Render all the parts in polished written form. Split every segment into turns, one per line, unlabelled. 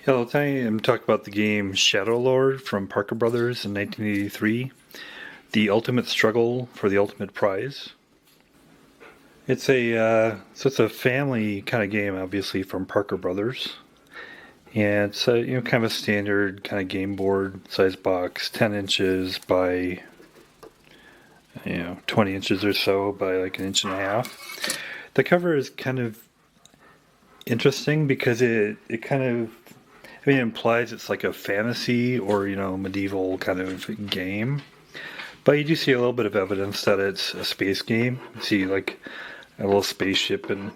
Hello, today I'm talking about the game Shadowlord from Parker Brothers in 1983. The ultimate struggle for the ultimate prize. It's a family kind of game, obviously from Parker Brothers, and it's a kind of a standard kind of game board size box, 10 inches by 20 inches or so by like an inch and a half. The cover is kind of interesting because it kind of it implies it's like a fantasy or medieval kind of game, but you do see a little bit of evidence that it's a space game. You see like a little spaceship and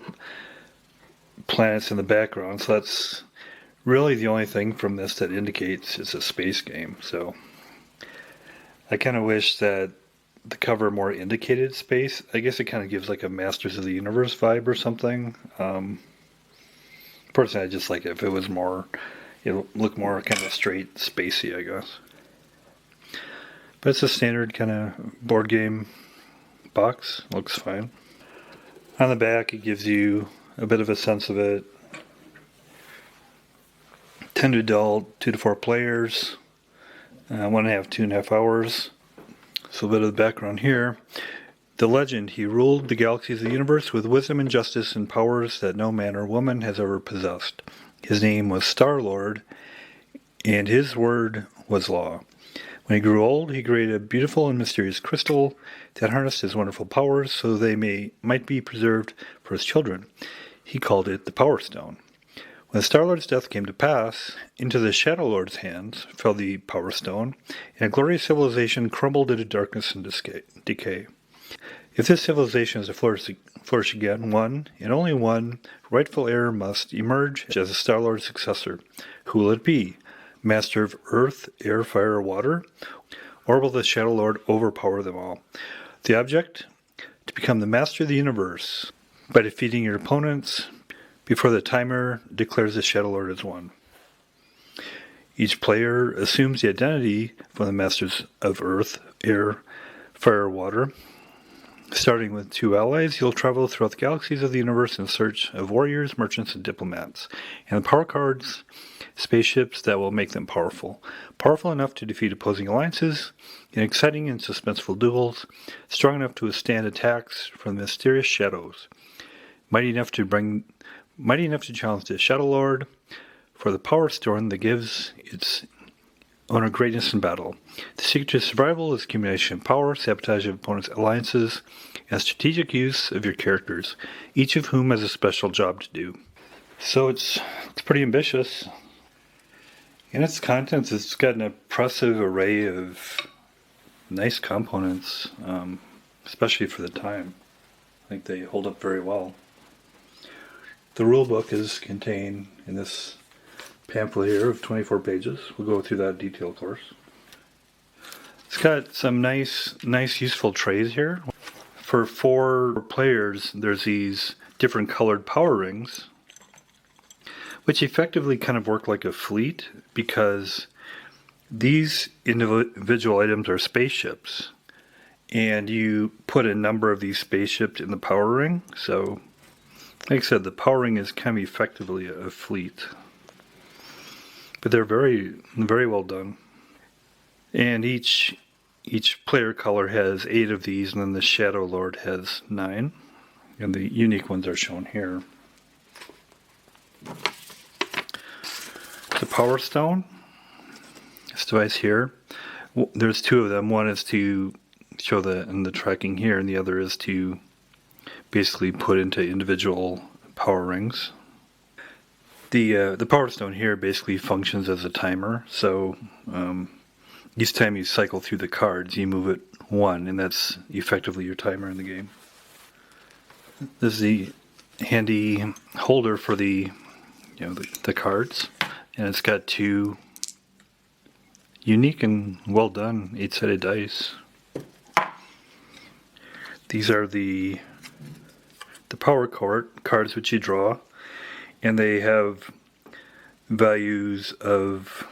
planets in the background, so that's really the only thing from this that indicates it's a space game. So I kind of wish that the cover more indicated space. I guess it kind of gives like a Masters of the Universe vibe or something. Personally, I just like it if it was more, it'll look more kind of straight spacey, I guess. But it's a standard kind of board game box. Looks fine. On the back, it gives you a bit of a sense of it. 10 to adult, 2 to 4 players, 1.5, 2.5 hours. So a bit of the background here. The legend: he ruled the galaxies of the universe with wisdom and justice and powers that no man or woman has ever possessed. His name was Starlord, and his word was law. When he grew old, he created a beautiful and mysterious crystal that harnessed his wonderful powers so they might be preserved for his children. He called it the Power Stone. When the Starlord's death came to pass, into the Shadowlord's hands fell the Power Stone, and a glorious civilization crumbled into darkness and decay. If this civilization is to flourish again, one, and only one, rightful heir must emerge as the Starlord's successor. Who will it be? Master of earth, air, fire, water? Or will the Shadowlord overpower them all? The object? To become the master of the universe by defeating your opponents before the timer declares the Shadowlord as won. Each player assumes the identity from the masters of earth, air, fire, water. Starting with 2 allies, you'll travel throughout the galaxies of the universe in search of warriors, merchants, and diplomats, and the power cards, spaceships that will make them powerful. Powerful enough to defeat opposing alliances in exciting and suspenseful duels, strong enough to withstand attacks from the mysterious shadows, mighty enough to challenge the Shadowlord for the power stone that gives its owner greatness in battle. The secret to survival is accumulation of power, sabotage of opponents' alliances, and strategic use of your characters, each of whom has a special job to do. So it's pretty ambitious. In its contents, it's got an impressive array of nice components, especially for the time. I think they hold up very well. The rulebook is contained in this pamphlet here of 24 pages. We'll go through that in detail, of course. It's got some nice useful trays here. For 4 players, there's these different colored power rings, which effectively kind of work like a fleet because these individual items are spaceships, and you put a number of these spaceships in the power ring. So, like I said, the power ring is kind of effectively a fleet. But they're very, very well done. And each player color has 8 of these, and then the Shadowlord has 9. And the unique ones are shown here. The Power Stone, this device here, there's 2 of them. One is to show the tracking here, and the other is to basically put into individual power rings. The Power Stone here basically functions as a timer, so each time you cycle through the cards, you move it 1, and that's effectively your timer in the game. This is the handy holder for the cards, and it's got 2 unique and well done 8-sided dice. These are the power cards which you draw, and they have values of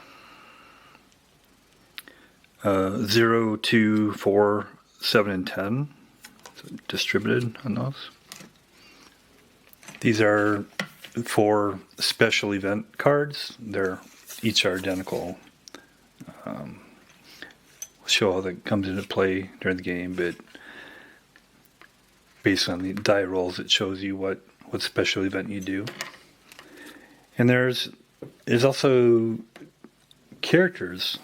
0, 2, 4, 7, and 10, so distributed on those. These are 4 special event cards. They're each are identical. Show how that comes into play during the game, but based on the die rolls, it shows you what special event you do. And there's also characters.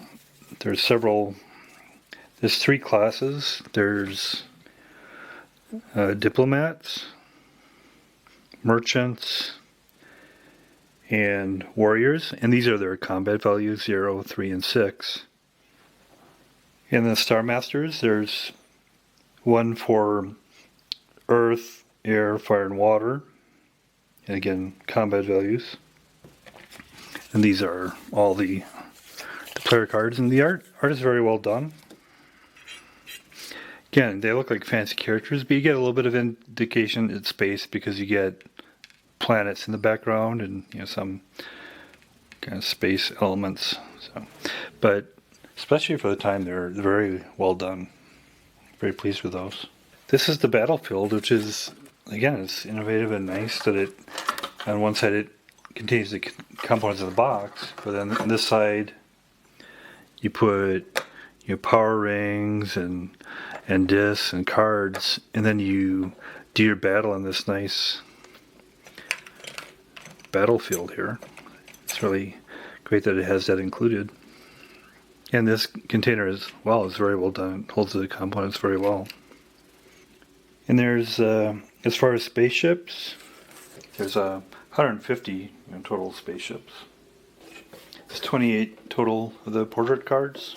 There's 3 classes. There's diplomats, merchants, and warriors, and these are their combat values, 0, 3, and 6. In the Star Masters, there's one for earth, air, fire, and water, and again, combat values. And these are all the player cards, and the art is very well done. Again, they look like fancy characters, but you get a little bit of indication it's space because you get planets in the background and some kind of space elements. So, but especially for the time, they're very well done. Very pleased with those. This is the battlefield, which is, again, it's innovative and nice that it, on one side it contains the components of the box, but then on this side you put power rings and discs and cards, and then you do your battle on this nice battlefield here. It's really great that it has that included. And this container as well is very well done. It holds the components very well. And there's, as far as spaceships, there's 150 total spaceships. There's 28 total of the portrait cards.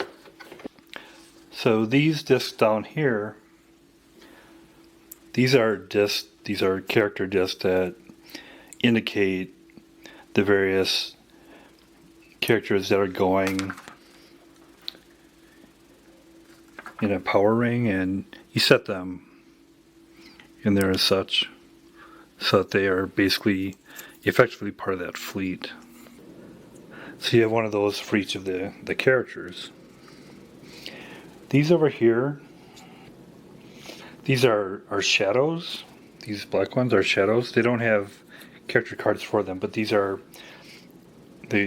So these discs down here, these are character discs that indicate the various characters that are going in a power ring, and you set them in there as such so that they are basically effectively part of that fleet. So you have one of those for each of the characters. These over here, these are shadows. These black ones are shadows. They don't have character cards for them, but they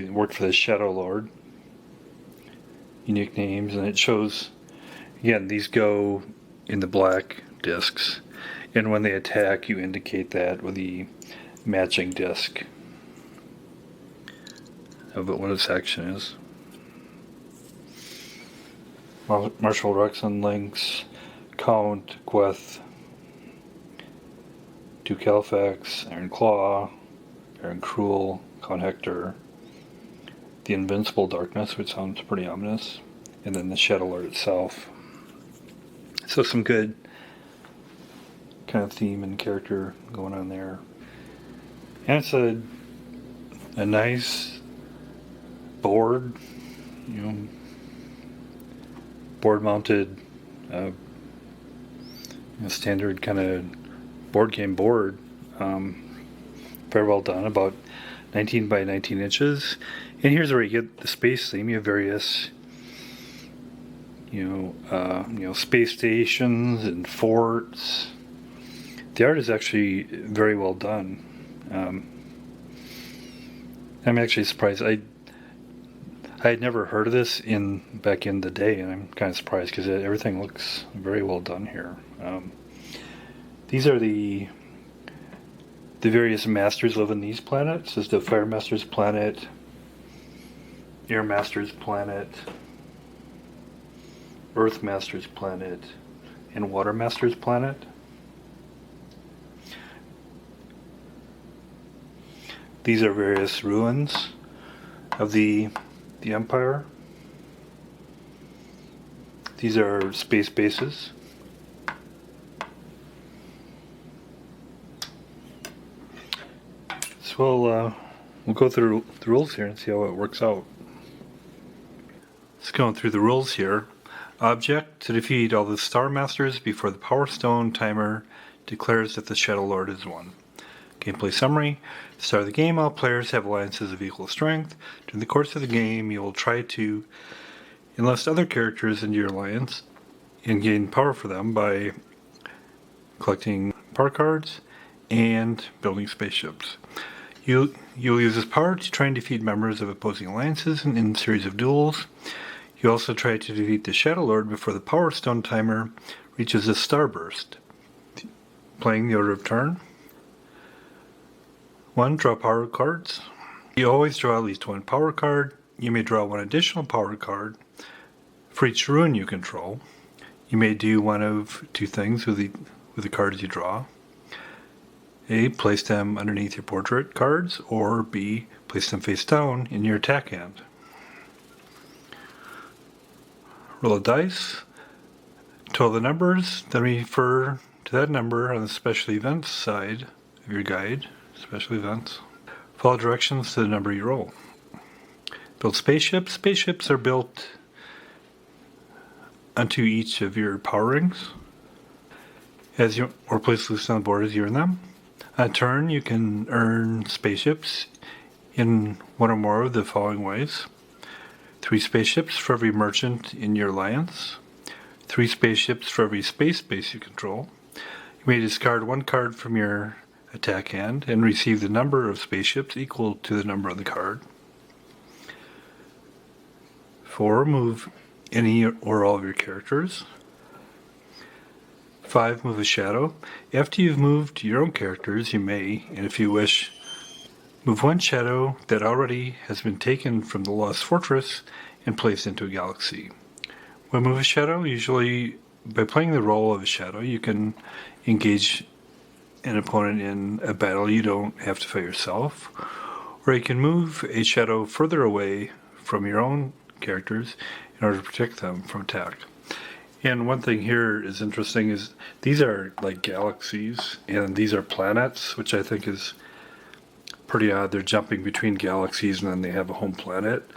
work for the Shadowlord. Unique names, and it shows, again, these go in the black discs, and when they attack, you indicate that with the matching disc of what its action is. Marshal Rexon, Lynx, Count, Gweth, Duke Halifax, Iron Claw, Baron Cruel, Count Hector, the Invincible Darkness, which sounds pretty ominous, and then the Shadowlord itself. So some good kind of theme and character going on there. And it's a nice board, board-mounted, standard kind of board game board. Very well done, about 19 by 19 inches. And here's where you get the space theme. You have various, space stations and forts. The art is actually very well done. I'm actually surprised. I had never heard of this back in the day, and I'm kind of surprised because everything looks very well done here. These are the various masters live on these planets. This is the Fire Master's planet, Air Master's planet, Earth Master's planet, and Water Master's planet. These are various ruins of the Empire. These are space bases. So we'll go through the rules here and see how it works out. Let's go through the rules here. Object: to defeat all the Star Masters before the Power Stone timer declares that the Shadowlord is won. Gameplay summary. At the start of the game, all players have alliances of equal strength. During the course of the game, you will try to enlist other characters into your alliance and gain power for them by collecting power cards and building spaceships. You'll use this power to try and defeat members of opposing alliances in a series of duels. You also try to defeat the Shadowlord before the Power Stone timer reaches a starburst. Playing the order of turn. 1. Draw power cards. You always draw at least one power card. You may draw one additional power card for each rune you control. You may do one of two things with the cards you draw. A. Place them underneath your portrait cards, or B. Place them face down in your attack hand. Roll a dice. Total the numbers, then refer to that number on the special events side of your guide. Special events. Follow directions to the number you roll. Build spaceships. Spaceships are built onto each of your power rings or place loose on the board as you earn them. On turn, you can earn spaceships in one or more of the following ways. 3 spaceships for every merchant in your alliance. 3 spaceships for every space base you control. You may discard 1 card from your attack hand and receive the number of spaceships equal to the number on the card. 4. Move any or all of your characters. 5. Move a shadow. After you've moved your own characters, you may, and if you wish, move 1 shadow that already has been taken from the Lost Fortress and placed into a galaxy. When move a shadow, usually by playing the role of a shadow, you can engage an opponent in a battle you don't have to fight yourself, or you can move a shadow further away from your own characters in order to protect them from attack. And one thing here is interesting is these are like galaxies and these are planets, which I think is pretty odd. They're jumping between galaxies and then they have a home planet.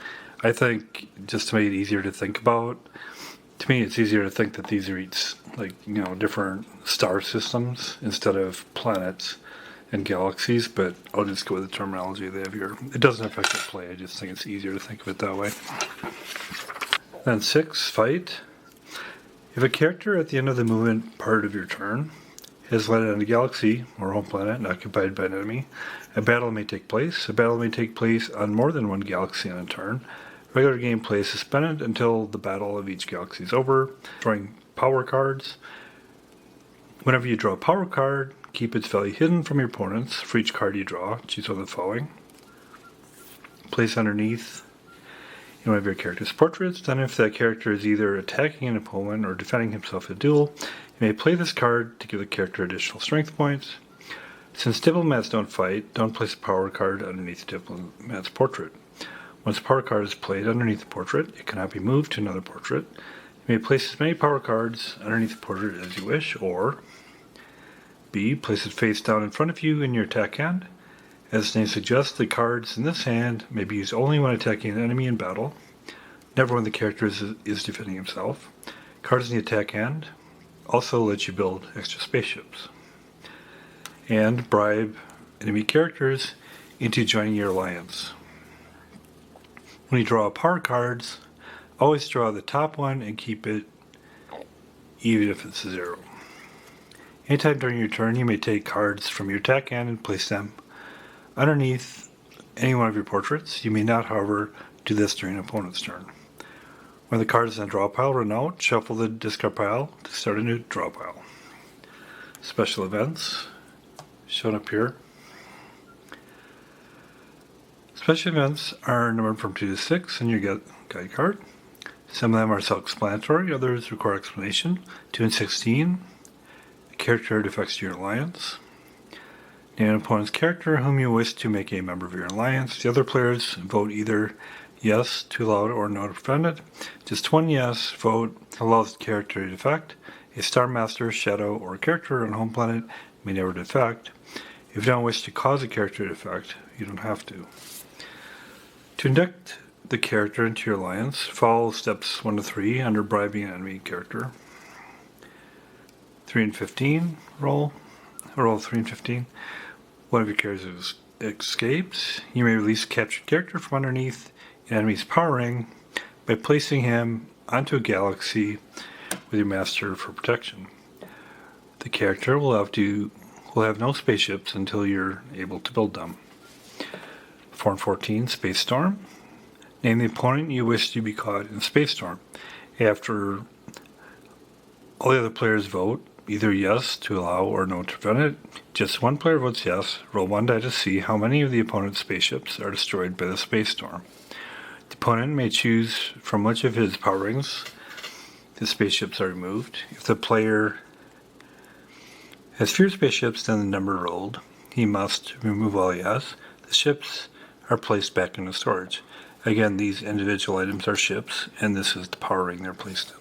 I think just to make it easier to think about, to me it's easier to think that these are each different star systems instead of planets and galaxies, but I'll just go with the terminology they have here. It doesn't affect the play, I just think it's easier to think of it that way. Then 6, fight. If a character at the end of the movement part of your turn has landed on a galaxy or home planet and occupied by an enemy, a battle may take place. A battle may take place on more than one galaxy on a turn. Regular gameplay is suspended until the battle of each galaxy is over. Drawing power cards. Whenever you draw a power card, keep its value hidden from your opponents. For each card you draw, choose one of the following. Place underneath in one of your character's portraits. Then if that character is either attacking an opponent or defending himself in a duel, you may play this card to give the character additional strength points. Since diplomats don't fight, don't place a power card underneath the diplomat's portrait. Once a power card is played underneath the portrait, it cannot be moved to another portrait. You may place as many power cards underneath the portrait as you wish, or B. Place it face down in front of you in your attack hand. As the name suggests, the cards in this hand may be used only when attacking an enemy in battle, never when the character is defending himself. Cards in the attack hand also let you build extra spaceships. And bribe enemy characters into joining your alliance. When you draw power cards, always draw the top one and keep it even if it's a 0. Anytime during your turn, you may take cards from your attack hand and place them underneath any one of your portraits. You may not, however, do this during an opponent's turn. When the cards in the draw pile run out, shuffle the discard pile to start a new draw pile. Special events shown up here. Special events are numbered from 2 to 6 in your guide card. Some of them are self-explanatory, others require explanation. 2 and 16, a character defects to your alliance. Name an opponent's character whom you wish to make a member of your alliance. The other players vote either yes to allow it or no to prevent it. Just one yes vote allows the character to defect. A Star Master, Shadow, or a character on a home planet may never defect. If you don't wish to cause a character to defect, you don't have to. To induct the character into your alliance, follow steps 1 to 3 under bribing an enemy character. 3 and 15, roll 3 and 15. One of your characters escapes. You may release a captured character from underneath an enemy's power ring by placing him onto a galaxy with your master for protection. The character will have no spaceships until you're able to build them. 4 and 14, Space Storm. Name the opponent you wish to be caught in Space Storm. After all the other players vote, either yes to allow or no to prevent it. Just one player votes yes. Roll one die to see how many of the opponent's spaceships are destroyed by the space storm. The opponent may choose from which of his power rings the spaceships are removed. If the player has fewer spaceships than the number rolled, he must remove all yes. The ships are placed back into storage. Again, these individual items are ships, and this is the power ring they're placed in.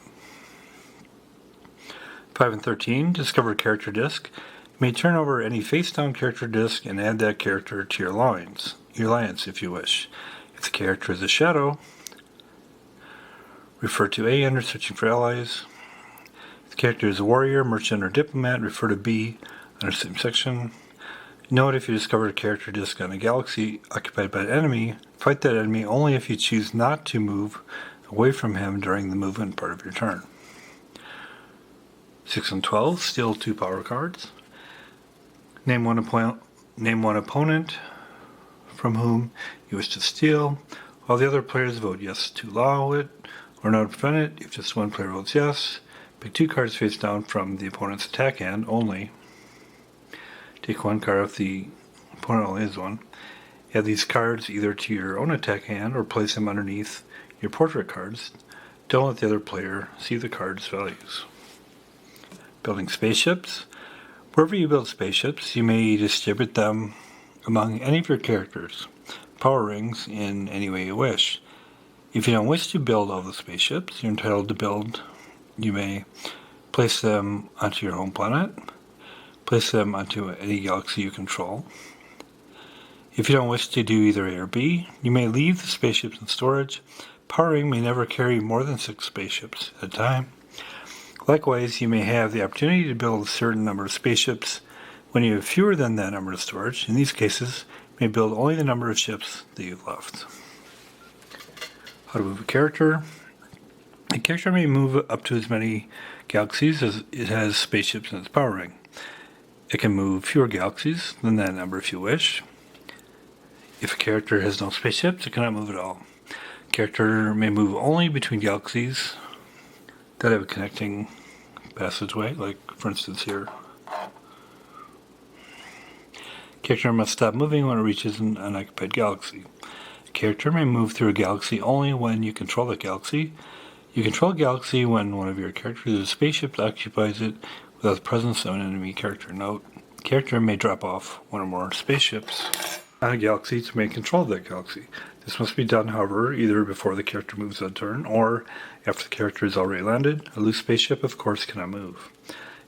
5 and 13, discover a character disc. You may turn over any face-down character disc and add that character to your alliance if you wish. If the character is a shadow, refer to A under searching for allies. If the character is a warrior, merchant, or diplomat, refer to B under the same section. Note if you discover a character disc on a galaxy occupied by an enemy, fight that enemy only if you choose not to move away from him during the movement part of your turn. 6 and 12, steal 2 power cards. Name one opponent from whom you wish to steal. All the other players vote yes to allow it or no to prevent it. If just one player votes yes, pick 2 cards face down from the opponent's attack hand only. Take 1 card if the opponent only has 1. Add these cards either to your own attack hand or place them underneath your portrait cards. Don't let the other player see the card's values. Building spaceships. Wherever you build spaceships, you may distribute them among any of your characters' power rings in any way you wish. If you don't wish to build all the spaceships you're entitled to build, you may place them onto your home planet, place them onto any galaxy you control. If you don't wish to do either A or B, you may leave the spaceships in storage. Power ring may never carry more than 6 spaceships at a time. Likewise, you may have the opportunity to build a certain number of spaceships when you have fewer than that number of storage. In these cases, you may build only the number of ships that you've left. How to move a character. A character may move up to as many galaxies as it has spaceships in its power ring. It can move fewer galaxies than that number if you wish. If a character has no spaceships, it cannot move at all. A character may move only between galaxies that have a connecting passageway, like for instance here. Character must stop moving when it reaches an unoccupied galaxy. A character may move through a galaxy only when you control that galaxy. You control a galaxy when one of your characters' or spaceships occupies it without the presence of an enemy character. Note, character may drop off one or more spaceships on a galaxy to make control of that galaxy. This must be done, however, either before the character moves on turn or after the character has already landed. A loose spaceship, of course, cannot move.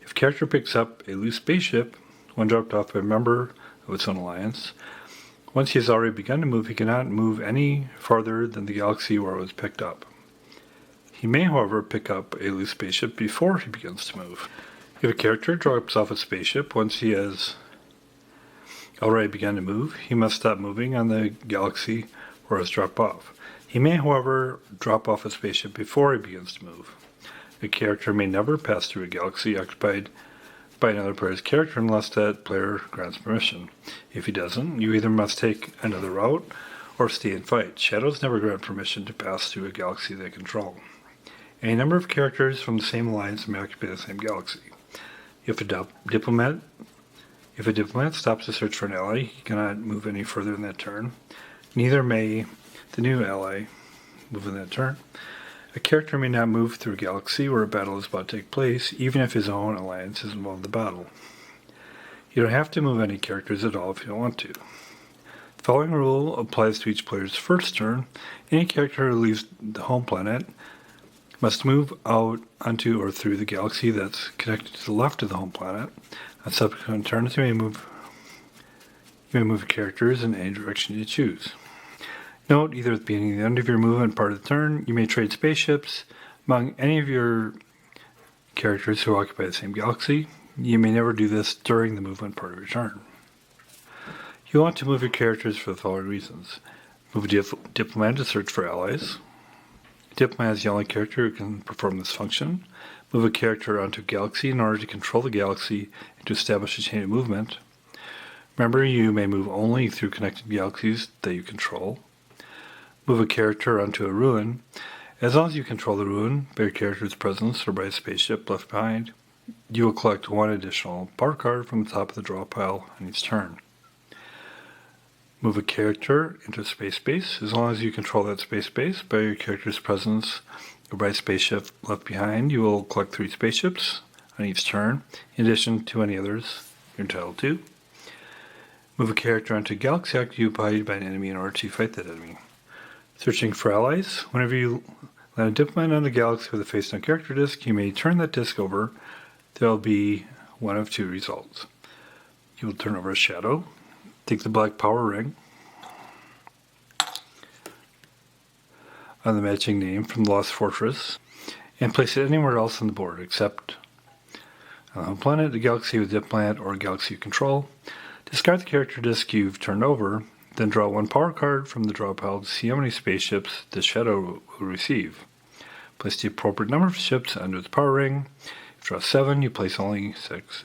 If a character picks up a loose spaceship, one dropped off by a member of its own alliance, once he has already begun to move, he cannot move any farther than the galaxy where it was picked up. He may, however, pick up a loose spaceship before he begins to move. If a character drops off a spaceship once he has already begun to move, he must stop moving on the galaxy where it was dropped off. He may, however, drop off a spaceship before he begins to move. A character may never pass through a galaxy occupied by another player's character unless that player grants permission. If he doesn't, you either must take another route or stay and fight. Shadows never grant permission to pass through a galaxy they control. Any number of characters from the same alliance may occupy the same galaxy. If a diplomat stops to search for an ally, he cannot move any further in that turn. Neither may the new ally move in that turn. A character may not move through a galaxy where a battle is about to take place, even if his own alliance is involved in the battle. You don't have to move any characters at all if you don't want to. The following rule applies to each player's first turn. Any character who leaves the home planet must move out onto or through the galaxy that's connected to the left of the home planet. On subsequent turns, you may move characters in any direction you choose. Note, either at the beginning or the end of your movement part of the turn, you may trade spaceships among any of your characters who occupy the same galaxy. You may never do this during the movement part of your turn. You want to move your characters for the following reasons. Move a diplomat to search for allies. A diplomat is the only character who can perform this function. Move a character onto a galaxy in order to control the galaxy and to establish a chain of movement. Remember, you may move only through connected galaxies that you control. Move a character onto a ruin. As long as you control the ruin by your character's presence or by a spaceship left behind, you will collect one additional power card from the top of the draw pile on each turn. Move a character into a space base. As long as you control that space base by your character's presence or by a spaceship left behind, you will collect 3 spaceships on each turn, in addition to any others you're entitled to. Move a character onto a galaxy occupied by an enemy in order to fight that enemy. Searching for allies. Whenever you land a diplomat on the galaxy with a face-down character disc, you may turn that disc over. There will be one of 2 results. You will turn over a shadow, take the black power ring on the matching name from the Lost Fortress, and place it anywhere else on the board except on the home planet, the galaxy with diplomat, or a galaxy you control. Discard the character disc you've turned over, then draw 1 power card from the draw pile to see how many spaceships the shadow will receive. Place the appropriate number of ships under its power ring. If you draw 7, you place only 6.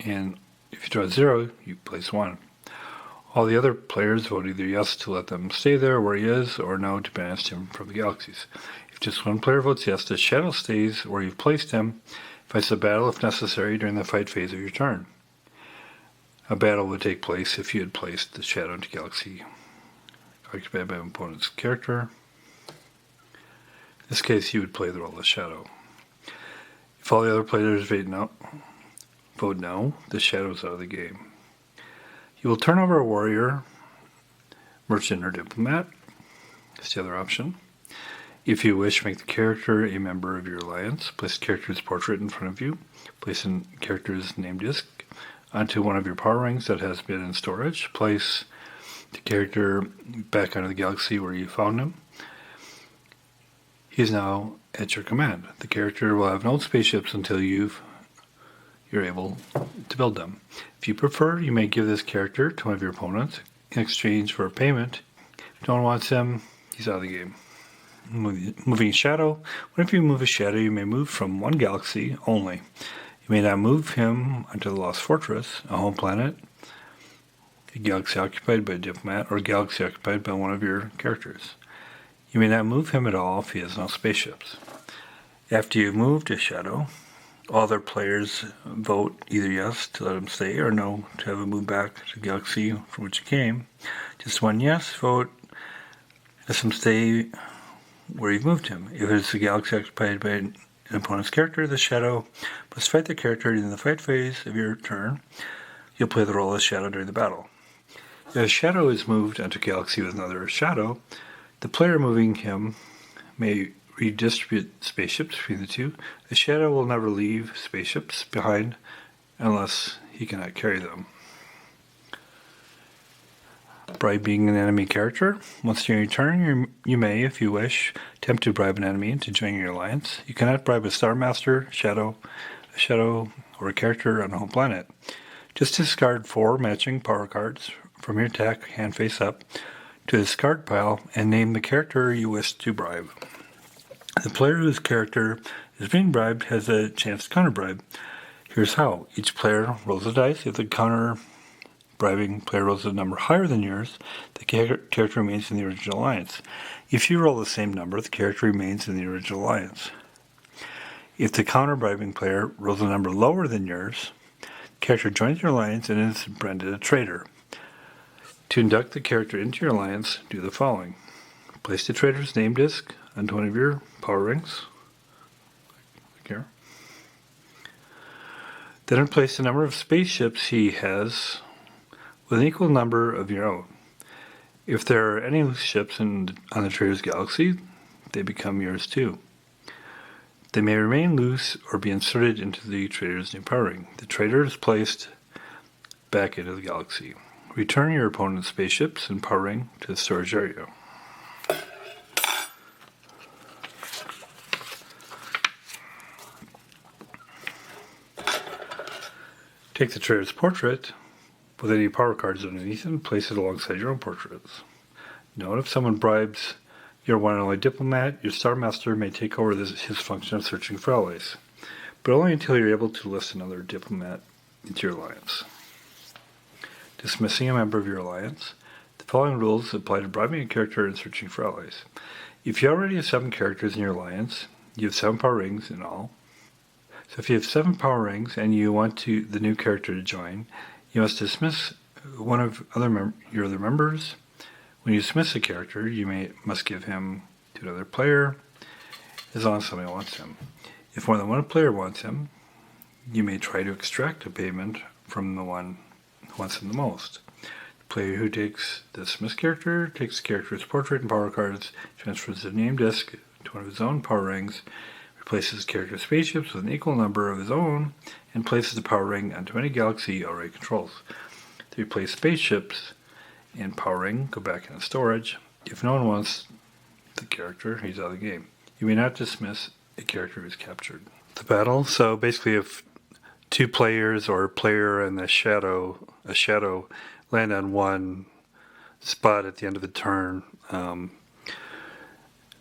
And if you draw 0, you place 1. All the other players vote either yes to let them stay there where he is, or no to banish him from the galaxies. If just one player votes yes, the shadow stays where you've placed him, fights the battle if necessary during the fight phase of your turn. A battle would take place if you had placed the shadow into galaxy occupied by an opponent's character. In this case, you would play the role of shadow. If all the other players vote no, the shadow is out of the game. You will turn over a warrior, merchant, or diplomat. That's the other option. If you wish, make the character a member of your alliance. Place the character's portrait in front of you. Place the character's name disc onto one of your power rings that has been in storage. Place the character back onto the galaxy where you found him. He is now at your command. The character will have no spaceships until you're able to build them. If you prefer, you may give this character to one of your opponents in exchange for a payment. If no one wants him, he's out of the game. Moving a shadow. Whenever you move a shadow, you may move from one galaxy only. You may not move him onto the Lost Fortress, a home planet, a galaxy occupied by a diplomat, or a galaxy occupied by one of your characters. You may not move him at all if he has no spaceships. After you've moved a shadow, all other players vote either yes to let him stay or no to have him move back to the galaxy from which he came. Just one yes vote lets him stay where you've moved him. If it's a galaxy occupied by an opponent's character, the shadow must fight the character in the fight phase of your turn. You'll play the role of shadow during the battle. If a shadow is moved onto a galaxy with another shadow, the player moving him may redistribute spaceships between the two. The shadow will never leave spaceships behind unless he cannot carry them. Bribing an enemy character. Once during your turn, you may, if you wish, attempt to bribe an enemy into joining your alliance. You cannot bribe a Star Master, a shadow, or a character on a home planet. Just discard 4 matching power cards from your attack hand face up to the discard pile and name the character you wish to bribe. The player whose character is being bribed has a chance to counter-bribe. Here's how. Each player rolls a dice. If the counter-bribing player rolls a number higher than yours, the character remains in the original alliance. If you roll the same number, the character remains in the original alliance. If the counter-bribing player rolls a number lower than yours, the character joins your alliance and is branded a traitor. To induct the character into your alliance, do the following. Place the traitor's name disc onto one of your power rings. Like here. Then replace the number of spaceships he has with an equal number of your own. If there are any loose ships on the traitor's galaxy, they become yours too. They may remain loose or be inserted into the traitor's new power ring. The traitor is placed back into the galaxy. Return your opponent's spaceships and power ring to the storage area. Take the traitor's portrait with any power cards underneath and place it alongside your own portraits. Note, if someone bribes your one and only diplomat, your Star Master may take over his function of searching for allies, but only until you're able to list another diplomat into your alliance. dismissing a member of your alliance. The following rules apply to bribing a character and searching for allies. If you already have 7 characters in your alliance, you have 7 power rings in all. So if you have 7 power rings and you want the new character to join, you must dismiss one of your other members. When you dismiss a character, you must give him to another player, as long as somebody wants him. If more than one player wants him, you may try to extract a payment from the one who wants him the most. The player who takes the dismissed character takes the character's portrait and power cards, transfers the name disc to one of his own power rings, replaces the character's spaceships with an equal number of his own, and places the power ring onto any galaxy he already controls. The replaced spaceships and power ring go back into storage. If no one wants the character, he's out of the game. You may not dismiss a character who's captured. The battle, so basically if 2 players or a player and a shadow land on one spot at the end of the turn,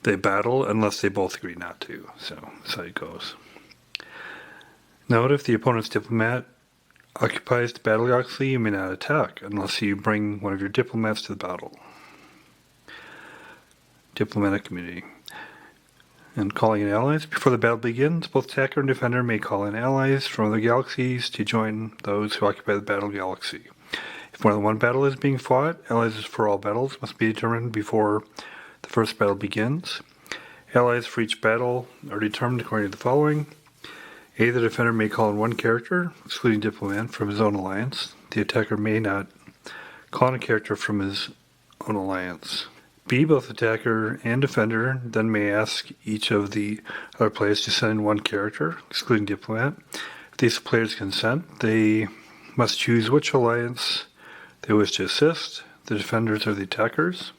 they battle unless they both agree not to. So that's how it goes. Note, if the opponent's diplomat occupies the battle galaxy, you may not attack unless you bring one of your diplomats to the battle. Diplomatic community. And calling in allies. Before the battle begins, both attacker and defender may call in allies from other galaxies to join those who occupy the battle galaxy. If more than one battle is being fought, allies for all battles must be determined before the first battle begins. Allies for each battle are determined according to the following. A. The defender may call in one character, excluding diplomat, from his own alliance. The attacker may not call in a character from his own alliance. B. Both attacker and defender then may ask each of the other players to send in one character, excluding diplomat. If these players consent, they must choose which alliance they wish to assist, the defenders or the attackers.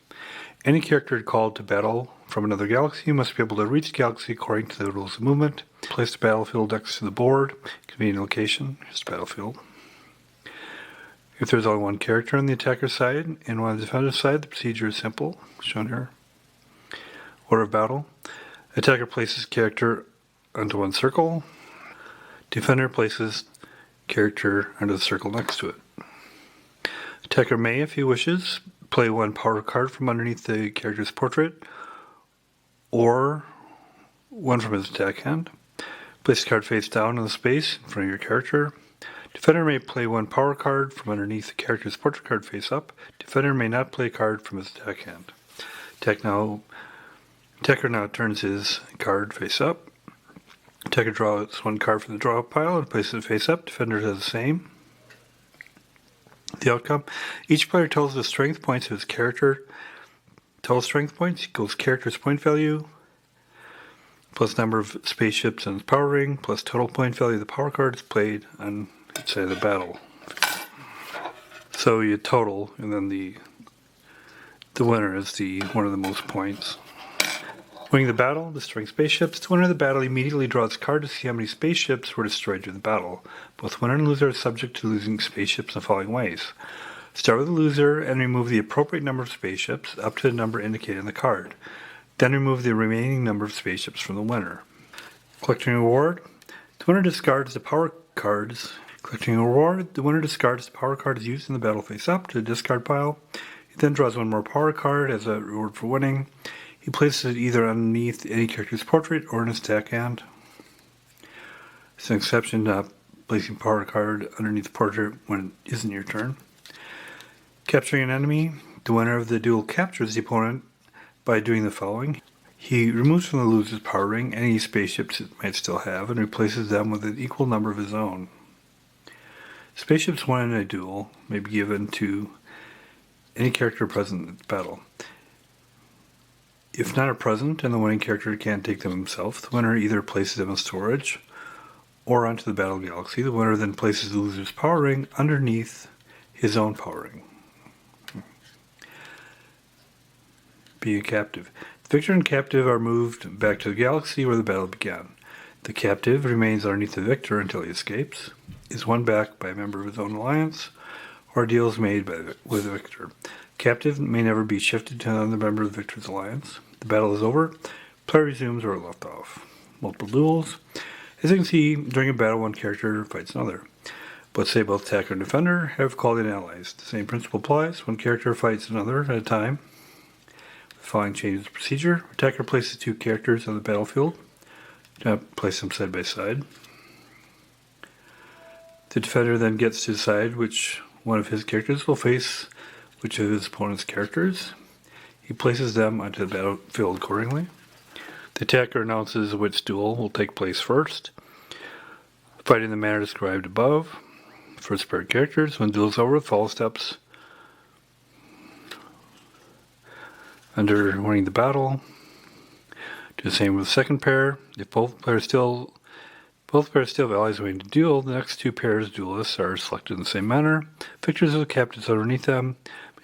Any character called to battle from another galaxy must be able to reach the galaxy according to the rules of movement. Place the battlefield next to the board, convenient location, here's the battlefield. If there's only one character on the attacker side and one on the defender side, the procedure is simple, shown here. Order of battle. Attacker places character onto one circle. Defender places character under the circle next to it. Attacker may, if he wishes, play one power card from underneath the character's portrait or one from his attack hand. Place the card face down in the space in front of your character. Defender may play one power card from underneath the character's portrait card face up. Defender may not play a card from his attack hand. Attacker now turns his card face up. Attacker draws one card from the draw pile and places it face up. Defender does the same. The outcome. Each player tells the strength points of his character. Total strength points equals character's point value plus number of spaceships in his power ring plus total point value of the power cards played on each side of the battle. So you total, and then the winner is one of the most points. Winning the battle, destroying spaceships. The winner of the battle immediately draws a card to see how many spaceships were destroyed during the battle. Both winner and loser are subject to losing spaceships in the following ways. Start with the loser and remove the appropriate number of spaceships up to the number indicated on the card. Then remove the remaining number of spaceships from the winner. Collecting a reward. The winner discards the power cards. Collecting a reward, the winner discards the power cards used in the battle face up to the discard pile. He then draws one more power card as a reward for winning. He places it either underneath any character's portrait or in his attack hand. It's an exception to placing power card underneath the portrait when it isn't your turn. Capturing an enemy. The winner of the duel captures the opponent by doing the following. He removes from the loser's power ring any spaceships it might still have and replaces them with an equal number of his own. Spaceships won in a duel may be given to any character present at the battle. If not present and the winning character can't take them himself, the winner either places them in storage or onto the battle galaxy. The winner then places the loser's power ring underneath his own power ring. Being a captive. The victor and captive are moved back to the galaxy where the battle began. The captive remains underneath the victor until he escapes, is won back by a member of his own alliance, or a deal is made with the victor. Captive may never be shifted to another member of the victor's alliance. The battle is over. Player resumes where it left off. Multiple duels. As you can see, during a battle, one character fights another. But say both attacker and defender have called in allies. The same principle applies. One character fights another at a time. The following changes the procedure. Attacker places two characters on the battlefield. Do not place them side by side. The defender then gets to decide which one of his characters will face which of his opponent's characters. He places them onto the battlefield accordingly. The attacker announces which duel will take place first. Fight in the manner described above. First pair of characters. When the duel is over, follow steps under winning the battle. Do the same with the second pair. If both players still have allies winning the duel, the next two pairs of duelists are selected in the same manner. Victors of the captives underneath them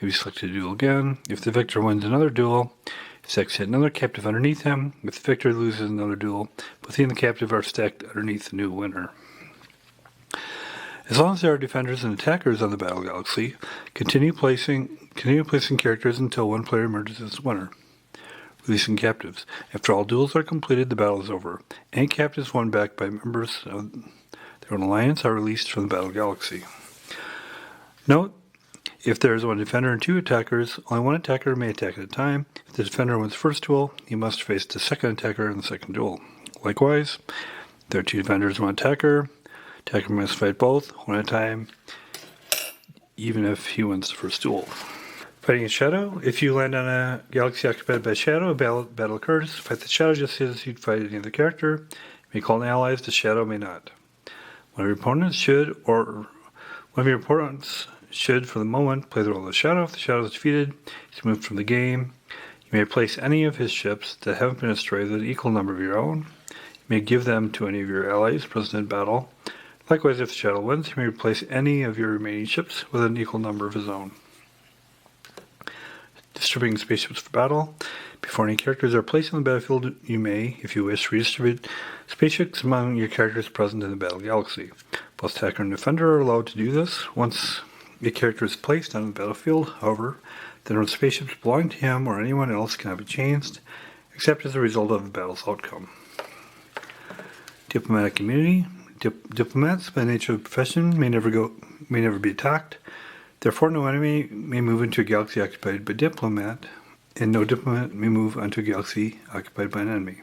may be selected to duel again. If the victor wins another duel, his next hit another captive underneath him. If the victor loses another duel, both he and the captive are stacked underneath the new winner. As long as there are defenders and attackers on the battle galaxy, continue placing characters until one player emerges as the winner, releasing captives. After all duels are completed, the battle is over. Any captives won back by members of their own alliance are released from the battle galaxy. Note, if there is one defender and two attackers, only one attacker may attack at a time. If the defender wins the first duel, he must face the second attacker in the second duel. Likewise, if there are two defenders and one attacker must fight both, one at a time, even if he wins the first duel. Fighting a shadow. If you land on a galaxy occupied by a shadow, a battle occurs. Fight the shadow just as you'd fight any other character. You may call in allies, the shadow may not. One of your opponents should, for the moment, play the role of the shadow. If the shadow is defeated, he's moved from the game. You may replace any of his ships that haven't been destroyed with an equal number of your own. You may give them to any of your allies present in battle. Likewise, if the shadow wins, he may replace any of your remaining ships with an equal number of his own. Distributing spaceships for battle. Before any characters are placed on the battlefield, you may, if you wish, redistribute spaceships among your characters present in the battle galaxy. Both attacker and defender are allowed to do this. Once a character is placed on the battlefield, however, the number of spaceships belonging to him or anyone else cannot be changed, except as a result of the battle's outcome. Diplomatic immunity. Diplomats, by nature of the profession, may never be attacked. Therefore, no enemy may move into a galaxy occupied by a diplomat, and no diplomat may move onto a galaxy occupied by an enemy.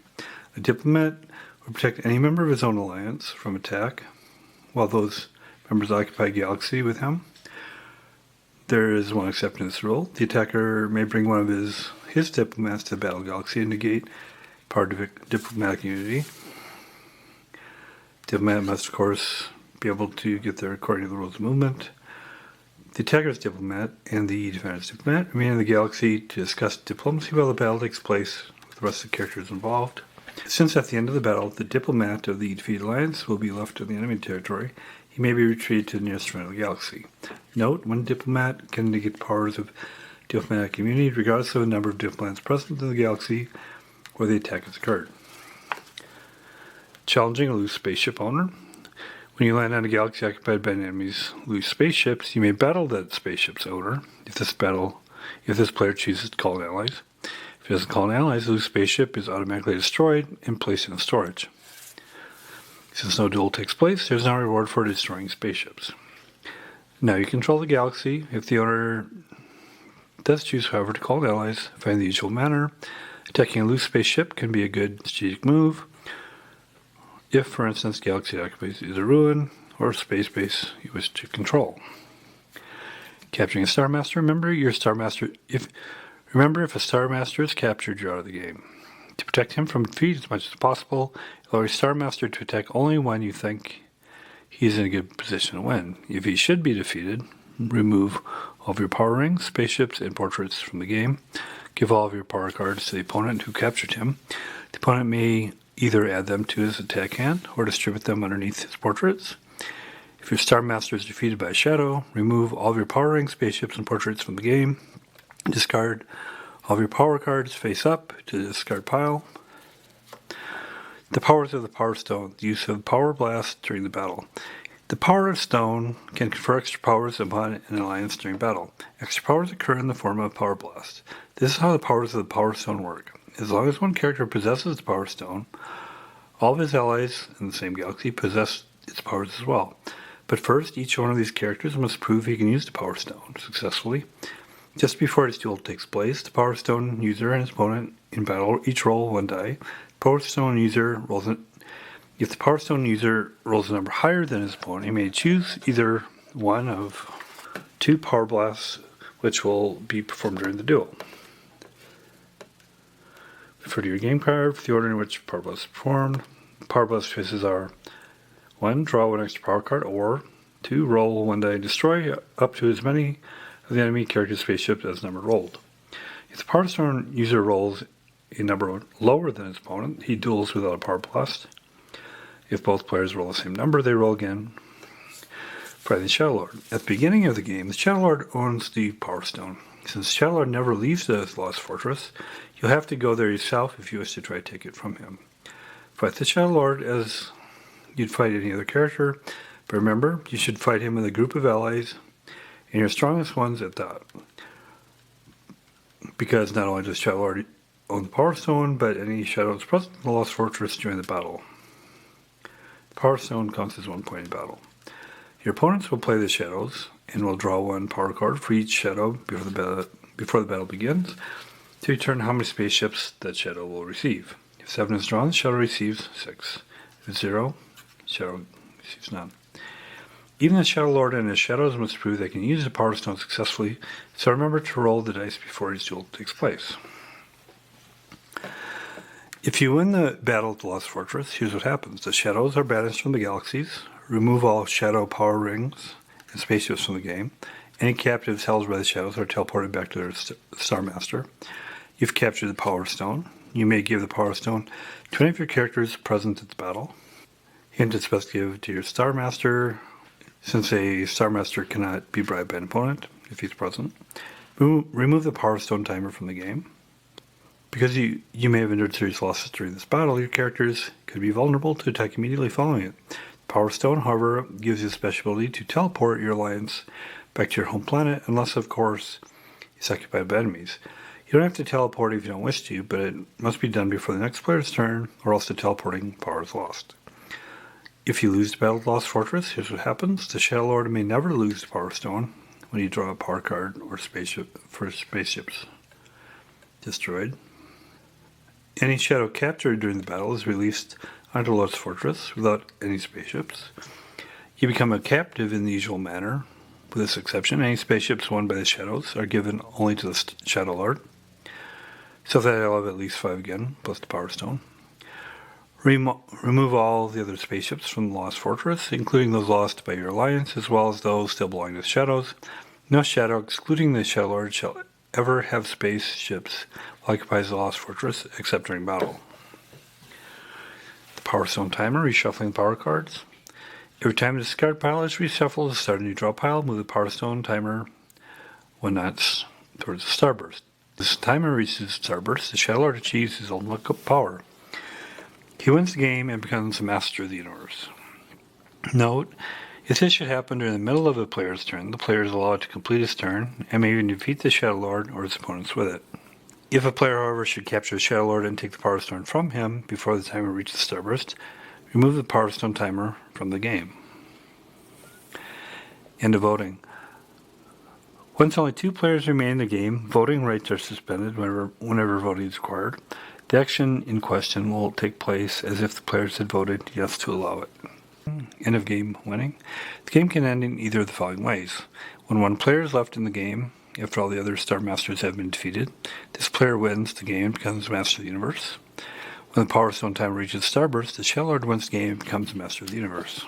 A diplomat will protect any member of his own alliance from attack, while those members occupy a galaxy with him. There is one exception to this rule. The attacker may bring one of his diplomats to the battle galaxy and negate part of diplomatic immunity. Diplomat must, of course, be able to get there according to the rules of movement. The attacker's diplomat and the defender's diplomat remain in the galaxy to discuss diplomacy while the battle takes place with the rest of the characters involved. Since at the end of the battle, the diplomat of the defeated alliance will be left in the enemy territory, he may be retreated to the nearest friend of the galaxy. Note, one diplomat can negate powers of diplomatic immunity regardless of the number of diplomats present in the galaxy where the attack has occurred. Challenging a loose spaceship owner. When you land on a galaxy occupied by an enemy's loose spaceships, you may battle that spaceship's owner if this player chooses to call in allies. If he doesn't call in allies, the loose spaceship is automatically destroyed and placed in storage. Since no duel takes place, there's no reward for destroying spaceships. Now you control the galaxy. If the owner does choose, however, to call in allies, find the usual manner. Attacking a loose spaceship can be a good strategic move. If, for instance, galaxy occupies either ruin or space base you wish to control. Capturing a Star Master. Remember, if a Star Master is captured, you're out of the game. To protect him from defeat as much as possible, allow your Star Master to attack only when you think he is in a good position to win. If he should be defeated, remove all of your power rings, spaceships, and portraits from the game. Give all of your power cards to the opponent who captured him. The opponent may either add them to his attack hand or distribute them underneath his portraits. If your Star Master is defeated by a shadow, remove all of your power rings, spaceships, and portraits from the game. Discard all of your power cards face up to the discard pile. The powers of the Power Stone. The use of Power Blast during the battle. The Power Stone can confer extra powers upon an alliance during battle. Extra powers occur in the form of Power Blast. This is how the powers of the Power Stone work. As long as one character possesses the Power Stone, all of his allies in the same galaxy possess its powers as well. But first, each one of these characters must prove he can use the Power Stone successfully. Just before this duel takes place, the Power Stone user and his opponent in battle each roll 1 die. Power Stone user rolls it. If the Power Stone user rolls a number higher than his opponent, he may choose either one of 2 Power Blasts, which will be performed during the duel. Refer to your game card for the order in which Power Blast is performed. Power Blast choices are 1. Draw 1 extra power card, or 2. Roll 1 die, destroy up to as many of the enemy character's spaceships as number rolled. If the Power Stone user rolls a number lower than his opponent, he duels without a Power Blast. If both players roll the same number, they roll again. Fighting the Shadowlord. At the beginning of the game, the Shadowlord owns the Power Stone. Since Shadowlord never leaves the Lost Fortress, you'll have to go there yourself if you wish to try to take it from him. Fight the Shadowlord as you'd fight any other character, but remember, you should fight him with a group of allies, and your strongest ones at that. Because not only does Shadowlord own the Power Stone, but any shadows present in the Lost Fortress during the battle. The Power Stone counts as 1 point in battle. Your opponents will play the shadows and will draw 1 power card for each shadow before the battle begins to determine how many spaceships that shadow will receive. If 7 is drawn, the shadow receives 6. If it's 0, the shadow receives none. Even the Shadowlord and his shadows must prove they can use the Power Stone successfully, so remember to roll the dice before each duel takes place. If you win the battle at the Lost Fortress, here's what happens. The shadows are banished from the galaxies. Remove all shadow power rings and spaceships from the game. Any captives held by the shadows are teleported back to their Star Master. You've captured the Power Stone. You may give the Power Stone to any of your characters present at the battle. Hint: it's best to give to your Star Master, since a Star Master cannot be bribed by an opponent if he's present. Remove the Power Stone timer from the game. Because you may have endured serious losses during this battle, your characters could be vulnerable to attack immediately following it. Power Stone, however, gives you the special ability to teleport your alliance back to your home planet, unless, of course, it's occupied by enemies. You don't have to teleport if you don't wish to, but it must be done before the next player's turn, or else the teleporting power is lost. If you lose the battle of Lost Fortress, here's what happens. The Shadowlord may never lose the Power Stone when you draw a power card or spaceship for spaceships destroyed. Any shadow captured during the battle is released onto Lost Fortress without any spaceships. You become a captive in the usual manner. With this exception, any spaceships won by the shadows are given only to the Shadowlord. So that I'll have at least 5 again, plus the Power Stone. Remove all the other spaceships from the Lost Fortress, including those lost by your alliance, as well as those still belonging to the shadows. No shadow, excluding the Shadowlord, shall ever have spaceships while occupies the Lost Fortress, except during battle. The Power Stone timer, reshuffling power cards. Every time the discard pile is reshuffled, start a new draw pile, move the Power Stone timer 1 notch towards the starburst. As the timer reaches starburst, the Shadowlord achieves his ultimate power. He wins the game and becomes the master of the universe. Note, if this should happen during the middle of a player's turn, the player is allowed to complete his turn and may even defeat the Shadowlord or his opponents with it. If a player, however, should capture the Shadowlord and take the Power Stone from him before the timer reaches starburst, remove the Power Stone timer from the game. End of voting. Once only 2 players remain in the game, voting rights are suspended whenever voting is required. The action in question will take place as if the players had voted yes to allow it. End of game winning. The game can end in either of the following ways. When 1 player is left in the game, after all the other Star Masters have been defeated, this player wins the game and becomes Master of the Universe. When the Power Stone time reaches Starburst, the Shadowlord wins the game and becomes Master of the Universe.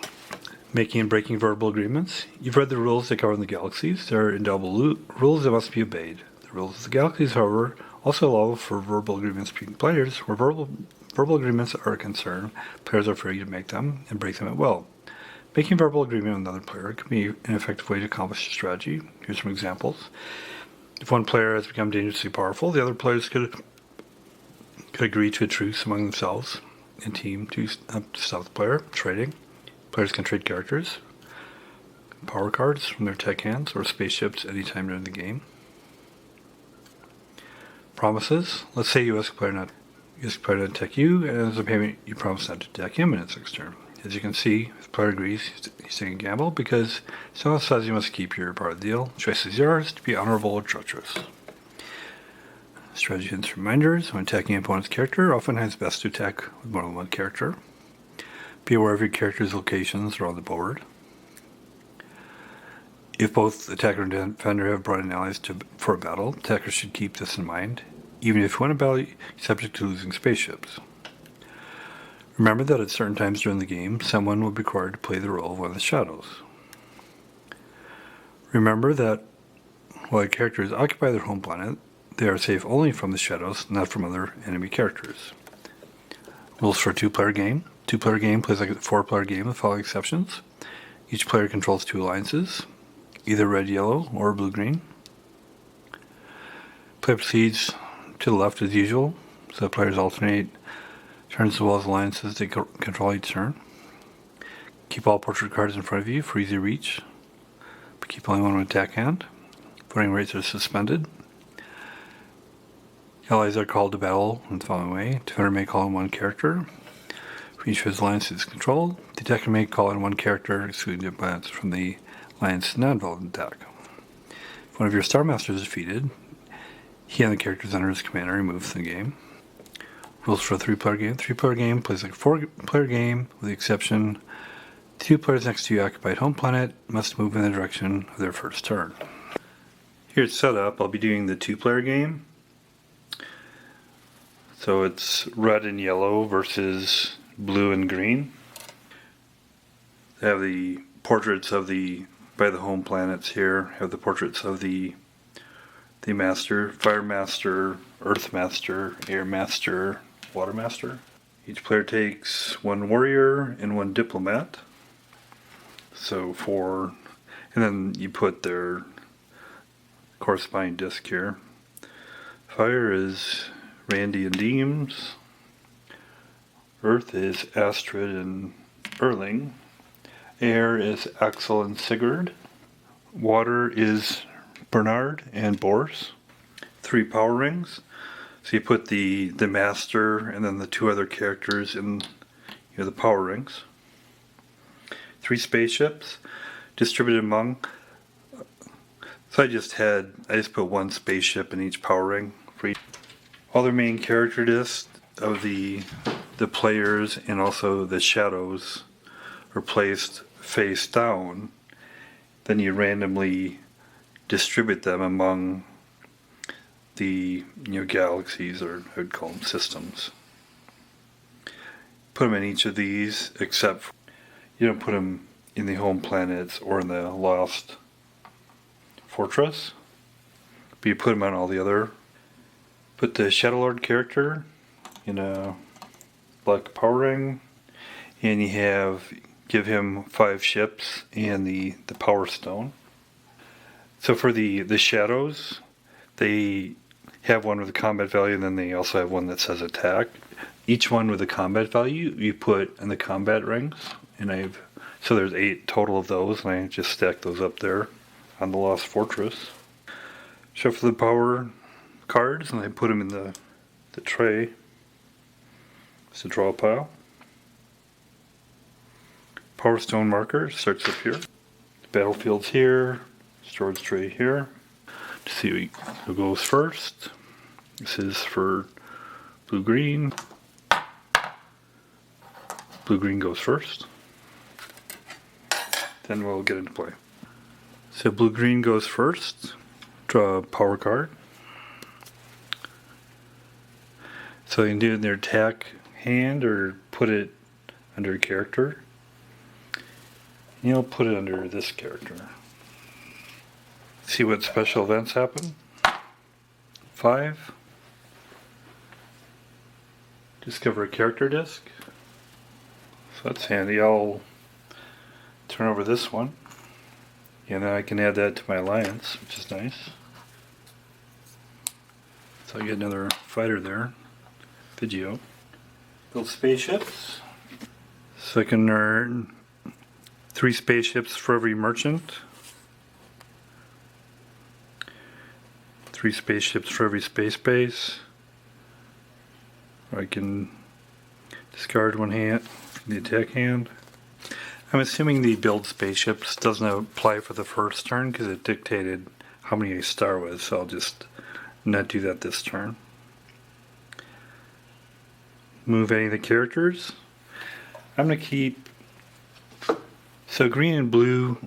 Making and breaking verbal agreements. You've read the rules that govern the galaxies. There are indelible rules that must be obeyed. The rules of the galaxies, however, also allow for verbal agreements between players. Where verbal agreements are a concern, players are free to make them and break them at will. Making verbal agreement with another player can be an effective way to accomplish a strategy. Here's some examples. If one player has become dangerously powerful, the other players could agree to a truce among themselves and team to stop the player. Trading. Players can trade characters, power cards from their tech hands, or spaceships anytime during the game. Promises. Let's say you ask a player not to attack you, and as a payment, you promise not to attack him in its next turn. As you can see, the player agrees he's taking a gamble because someone says you must keep your part of the deal. The choice is yours to be honorable or treacherous. Strategy hints reminders. When attacking an opponent's character, often it's best to attack with more than one character. Be aware of your character's locations around the board. If both attacker and defender have brought in allies for a battle, attackers should keep this in mind. Even if you win a battle, you're subject to losing spaceships. Remember that at certain times during the game, someone will be required to play the role of one of the shadows. Remember that while characters occupy their home planet, they are safe only from the shadows, not from other enemy characters. Rules for a two-player game. Two-player game plays like a four-player game with the following exceptions. Each player controls two alliances, either red-yellow or blue-green. Play proceeds to the left as usual, so the players alternate turns as well as alliances they control each turn. Keep all portrait cards in front of you for easy reach, but keep only one attack hand. Voting rates are suspended. Allies are called to battle in the following way. Defender may call in one character. For each of his alliances controlled, the attacker may call in one character, excluding the planets from the alliance non-involved in attack. If one of your Star Masters is defeated, he and the characters under his command are removed from the game. Rules for a three-player game. Three-player game plays like a four-player game, with the exception the two players next to your occupied home planet must move in the direction of their first turn. Here it's set up. I'll be doing the two-player game. So it's red and yellow versus blue and green. They have the portraits of by the home planets here. Have the portraits of the Master, Fire Master, Earth Master, Air Master, Water Master. Each player takes one warrior and one diplomat. So and then you put their corresponding disc here. Fire is Randy and Deems. Earth is Astrid and Erling. Air is Axel and Sigurd. Water is Bernard and Boris. 3 power rings. So you put the master and then the 2 other characters in the power rings. 3 spaceships distributed among. So I just put 1 spaceship in each power ring for each. All their main character discs of the players and also the shadows are placed face down. Then you randomly distribute them among the galaxies, or I would call them systems. Put them in each of these, except you don't put them in the home planets or in the Lost Fortress, but you put them on all the other. Put the Shadowlord character in a black power ring, and you give him 5 ships and the power stone. So for the shadows, they have one with a combat value, and then they also have one that says attack. Each one with a combat value you put in the combat rings, and so there's 8 total of those, and I just stacked those up there on the Lost Fortress. Shuffle the power cards, and I put them in the tray. It's a draw pile. Power stone marker starts up here. Battlefield's here. Storage tray here. To see who goes first. This is for blue-green. Blue-green goes first. Then we'll get into play. So blue-green goes first. Draw a power card. So you can do it in their attack hand or put it under a character. You'll put it under this character. See what special events happen. 5. Discover a character disc. So that's handy. I'll turn over this one. And then I can add that to my alliance, which is nice. So I get another fighter there. Video. Build spaceships. So I can earn 3 spaceships for every merchant. 3 spaceships for every space base. Or I can discard 1 hand from the attack hand. I'm assuming the build spaceships doesn't apply for the first turn because it dictated how many I start with, so I'll just not do that this turn. Move any of the characters. I'm going to keep... So green and blue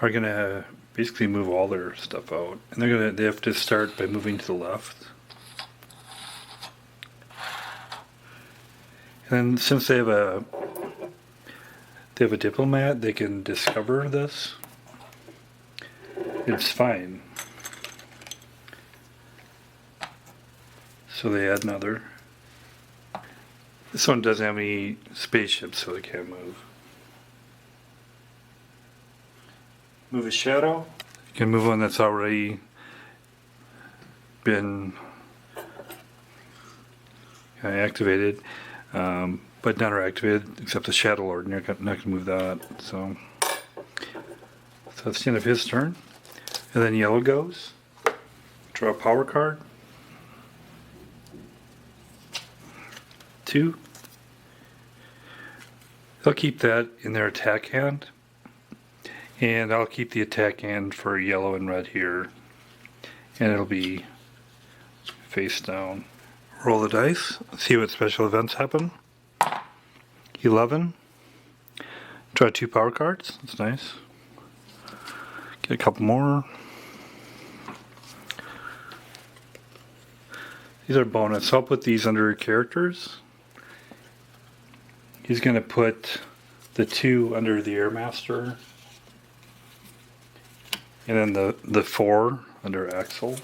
are going to basically move all their stuff out. And they have to start by moving to the left. And then since they have a diplomat, they can discover this. It's fine. So they add another. This one doesn't have any spaceships, so they can't move. Move a shadow. You can move one that's already been activated, but not activated except the Shadowlord, and you're not going to move that. So that's the end of his turn. And then yellow goes. Draw a power card. 2. They'll keep that in their attack hand. And I'll keep the attack hand for yellow and red here. And it'll be face down. Roll the dice. See what special events happen. 11. Draw 2 power cards. That's nice. Get a couple more. These are bonus. I'll put these under characters. He's going to put the 2 under the Airmaster. And then the 4 under Axle.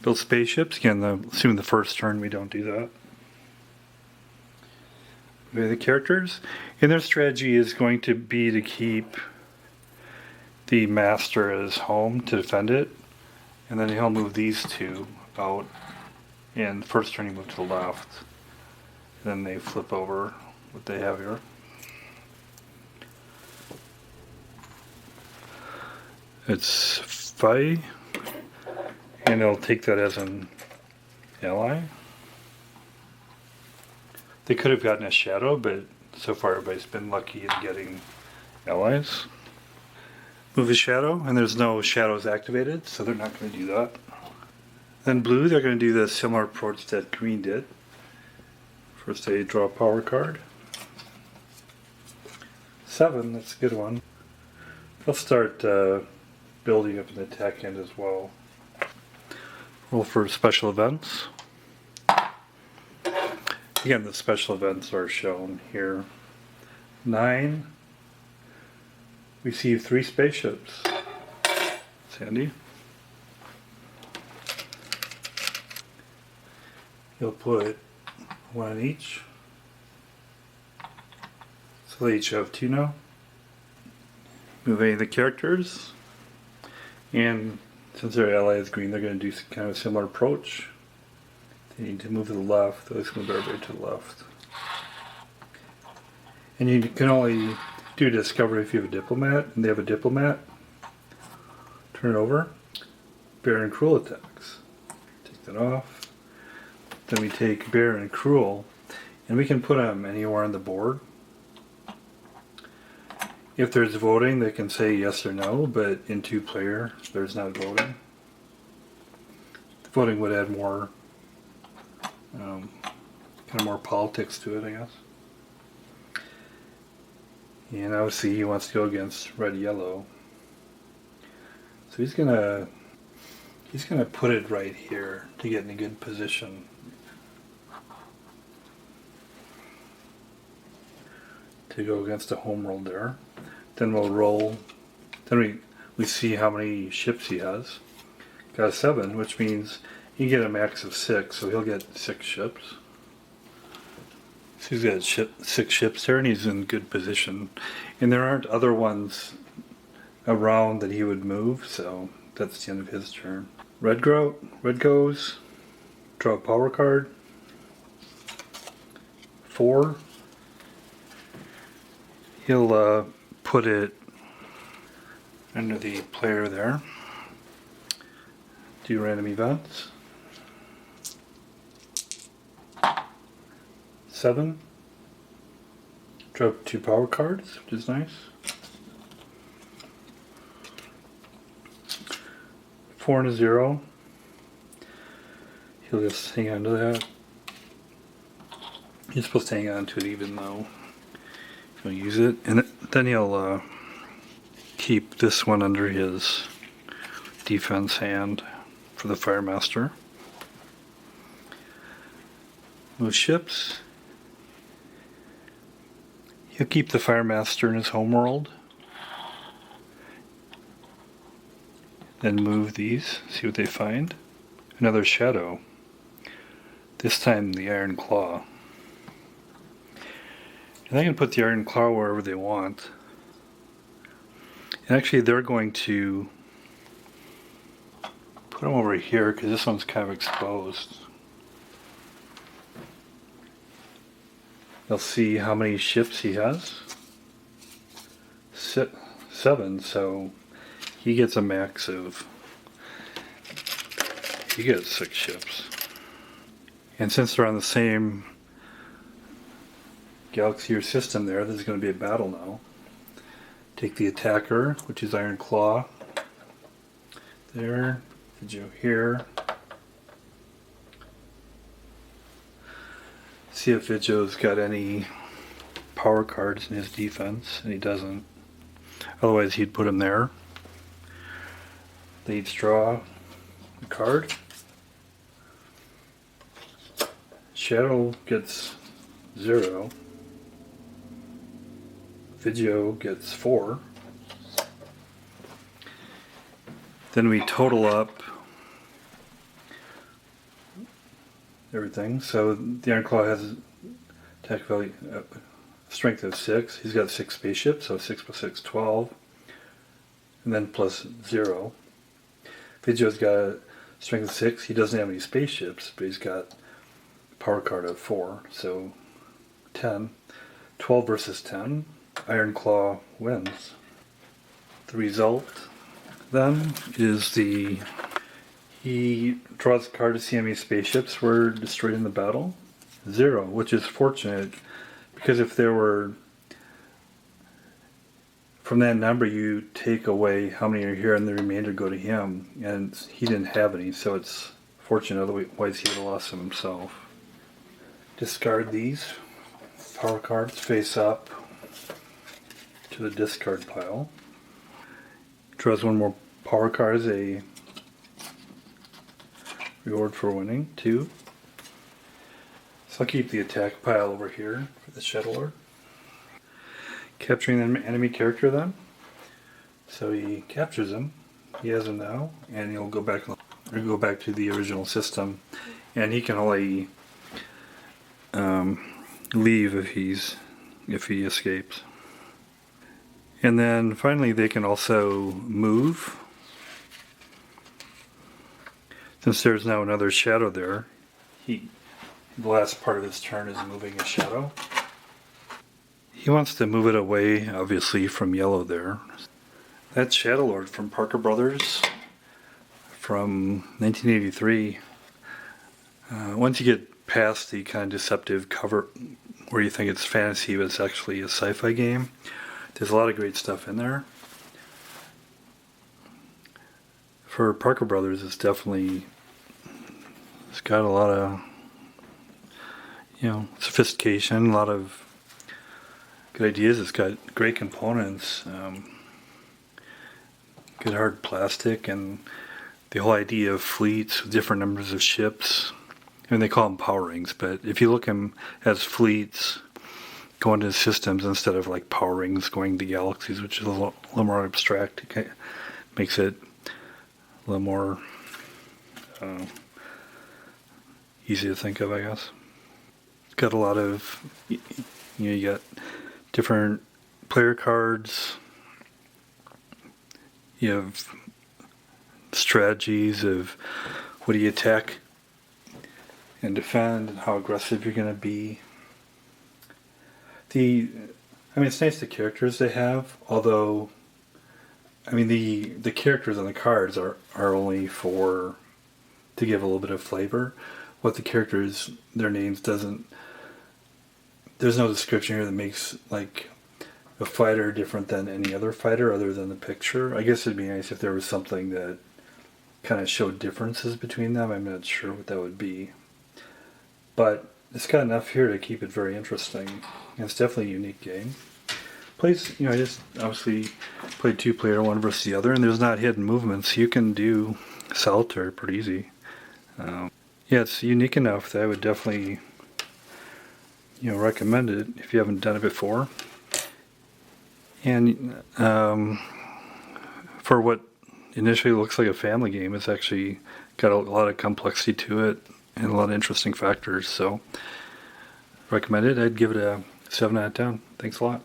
Build spaceships. Again, assuming the first turn we don't do that. The characters. And their strategy is going to be to keep the Master as home to defend it. And then he'll move these 2 out. And first turn he move to the left. Then they flip over what they have here. It's Phi, and they'll take that as an ally. They could have gotten a shadow, but so far everybody's been lucky in getting allies. Move a shadow, and there's no shadows activated, so they're not going to do that. Then blue, they're going to do the similar approach that green did. First they draw a power card. 7, that's a good one. They'll start building up an attack end as well. Roll for special events. Again, the special events are shown here. 9. Receive 3 spaceships. Sandy. You'll put 1 in each. So they each have 2 now. Move any of the characters. And since their ally is green, they're going to do kind of a similar approach. They need to move to the left. Let's move everybody to the left. And you can only do discovery if you have a diplomat, and they have a diplomat. Turn it over. Bear and cruel attacks. Take that off. Then we take bear and cruel, and we can put them anywhere on the board. If there's voting, they can say yes or no, but in 2-player, there's not voting. The voting would add more, kind of more politics to it, I guess. And obviously he wants to go against red-yellow. So he's gonna put it right here to get in a good position. To go against a home roll there. Then we'll roll. Then we see how many ships he has. Got a 7, which means he can get a max of 6, so he'll get 6 ships. So he's got 6 ships there, and he's in good position. And there aren't other ones around that he would move, so that's the end of his turn. Red goes. Draw a power card. 4. He'll put it under the player there. Do random events. 7. Drop 2 power cards, which is nice. 4 and a 0. He'll just hang on to that. He's supposed to hang on to it even though he'll use it. And then he'll keep this one under his defense hand for the Firemaster. Move ships. He'll keep the Firemaster in his homeworld. Then move these, see what they find. Another shadow. This time the Iron Claw. And they can put the Iron Claw wherever they want. And actually they're going to put them over here because this one's kind of exposed. They'll see how many ships he has. 7, so he gets a max of... He gets 6 ships. And since they're on the same galaxy or system there, there's going to be a battle now. Take the attacker, which is Iron Claw. There. Video here. See if Vidjo's got any power cards in his defense, and he doesn't. Otherwise he'd put him there. They each draw a card. Shadow gets 0. Vidjo gets 4. Then we total up everything. So the Iron Claw has attack value, strength of 6. He's got 6 spaceships, so 6 plus 6, 12. And then plus 0. Vidjo's got a strength of 6. He doesn't have any spaceships, but he's got a power card of 4, so 10. 12 versus 10. Iron Claw wins. The result then is he draws a card to see how many spaceships were destroyed in the battle. 0, which is fortunate because if there were, from that number you take away how many are here and the remainder go to him, and he didn't have any, so it's fortunate, otherwise he would have lost them himself. Discard these power cards face up to the discard pile. Draws 1 more power card as a reward for winning, 2. So I'll keep the attack pile over here for the Shadowlord. Capturing an enemy character then. So he captures him. He has him now, and he'll go back to the original system, and he can only leave if he escapes. And then finally they can also move. Since there's now another shadow there, the last part of his turn is moving a shadow. He wants to move it away, obviously, from yellow there. That's Shadowlord from Parker Brothers from 1983. Once you get past the kind of deceptive cover where you think it's fantasy but it's actually a sci-fi game, there's a lot of great stuff in there. For Parker Brothers, it's got a lot of, sophistication, a lot of good ideas. It's got great components, good hard plastic, and the whole idea of fleets with different numbers of ships. I mean, they call them power rings, but if you look at them as fleets going to systems instead of like power rings going to galaxies, which is a little more abstract, it makes it a little more easy to think of, I guess. It's got a lot of, you got different player cards. You have strategies of what do you attack and defend and how aggressive you're going to be. It's nice the characters they have, although the characters on the cards are only to give a little bit of flavor. What the characters, their names doesn't there's no description here that makes like a fighter different than any other fighter other than the picture. I guess it'd be nice if there was something that kind of showed differences between them. I'm not sure what that would be. But it's got enough here to keep it very interesting. And it's definitely a unique game. Plays, I just obviously played 2-player, one versus the other, and there's not hidden movements. You can do solitaire pretty easy. Yeah, it's unique enough that I would definitely, recommend it if you haven't done it before. And for what initially looks like a family game, it's actually got a lot of complexity to it and a lot of interesting factors. So, recommend it. I'd give it a 7 out of 10. Thanks a lot.